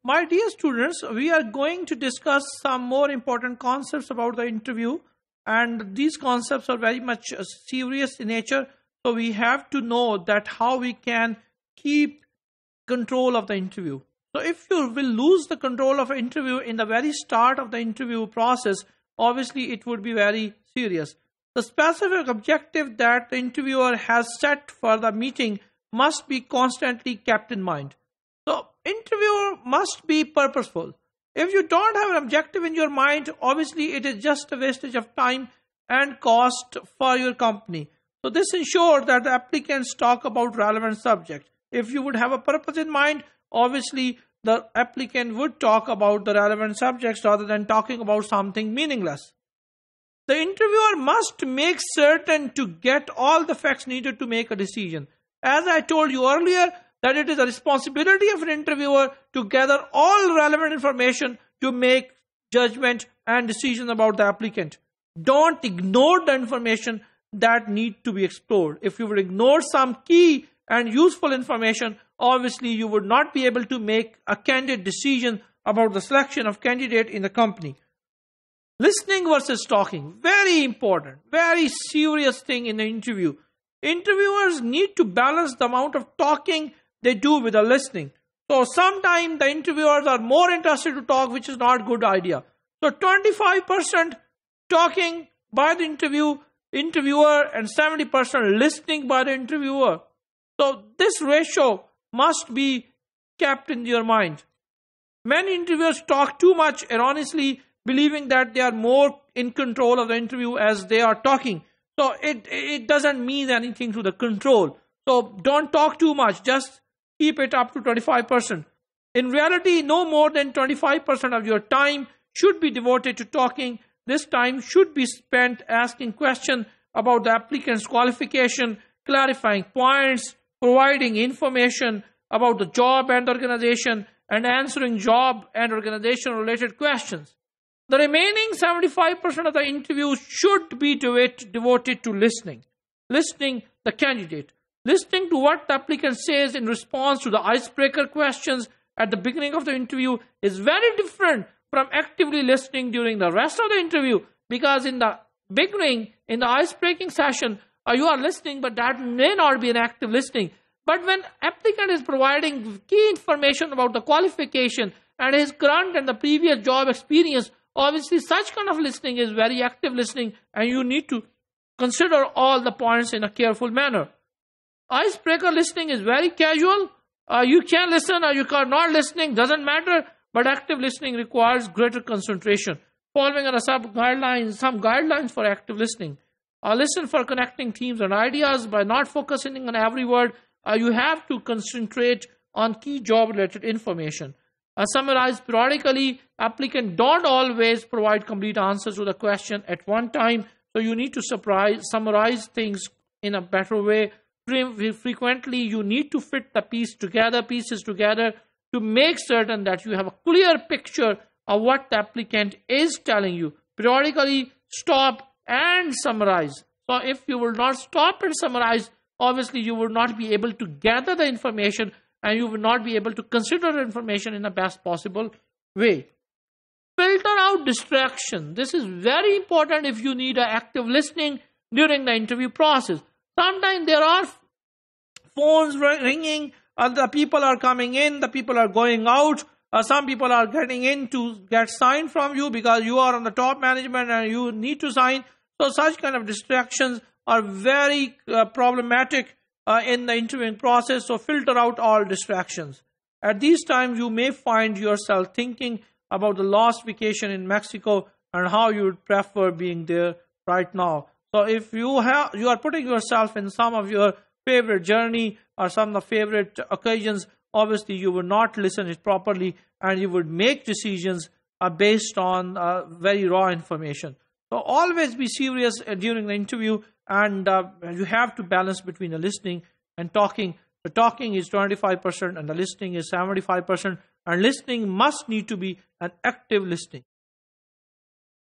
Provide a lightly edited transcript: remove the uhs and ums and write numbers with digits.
My dear students, we are going to discuss some more important concepts about the interview, and these concepts are very much serious in nature. So we have to know that how we can keep control of the interview. So if you will lose the control of an interview in the very start of the interview process, obviously it would be very serious. The specific objective that the interviewer has set for the meeting must be constantly kept in mind. So interviewer must be purposeful. If you don't have an objective in your mind, obviously it is just a wastage of time and cost for your company. So this ensures that the applicants talk about relevant subject. If you would have a purpose in mind, obviously the applicant would talk about the relevant subjects rather than talking about something meaningless. The interviewer must make certain to get all the facts needed to make a decision. As I told you earlier, that it is a responsibility of an interviewer to gather all relevant information to make judgment and decision about the applicant. Don't ignore the information that need to be explored. If you would ignore some key and useful information, obviously you would not be able to make a candid decision about the selection of candidate in the company. Listening versus talking, very important, very serious thing in the interview. Interviewers need to balance the amount of talking they do with the listening. So sometimes the interviewers are more interested to talk, which is not a good idea. So 25% talking by the interviewer and 70% listening by the interviewer. So this ratio must be kept in your mind. Many interviewers talk too much erroneously, believing that they are more in control of the interview as they are talking. So it doesn't mean anything to the control. So don't talk too much, just keep it up to 25%. In reality, no more than 25% of your time should be devoted to talking. This time should be spent asking questions about the applicant's qualification, clarifying points, providing information about the job and organization, and answering job and organization related questions. The remaining 75% of the interview should be devoted to listening the candidate. Listening to what the applicant says in response to the icebreaker questions at the beginning of the interview is very different from actively listening during the rest of the interview, because in the beginning, in the icebreaking session, you are listening, but that may not be an active listening. But when applicant is providing key information about the qualification and his current and the previous job experience, obviously such kind of listening is very active listening, and you need to consider all the points in a careful manner. Icebreaker listening is very casual. You can listen or you cannot listening, doesn't matter, but active listening requires greater concentration. Following are some guidelines for active listening. Listen for connecting themes and ideas by not focusing on every word. You have to concentrate on key job-related information. Summarize periodically. Applicants don't always provide complete answers to the question at one time, so you need to summarize things in a better way. Frequently, you need to fit the pieces together to make certain that you have a clear picture of what the applicant is telling you. Periodically, stop and summarize. So if you will not stop and summarize, obviously you will not be able to gather the information and you will not be able to consider the information in the best possible way. Filter out distraction. This is very important if you need active listening during the interview process. Sometimes there are phones ringing, the people are coming in, the people are going out, some people are getting in to get signed from you because you are on the top management and you need to sign. So such kind of distractions are very problematic in the interviewing process. So filter out all distractions. At these times, you may find yourself thinking about the last vacation in Mexico and how you would prefer being there right now. So if you are putting yourself in some of your favorite journey or some of the favorite occasions, obviously you will not listen it properly and you would make decisions based on very raw information. So always be serious during the interview, and you have to balance between the listening and talking. The talking is 25% and the listening is 75%, and listening must need to be an active listening.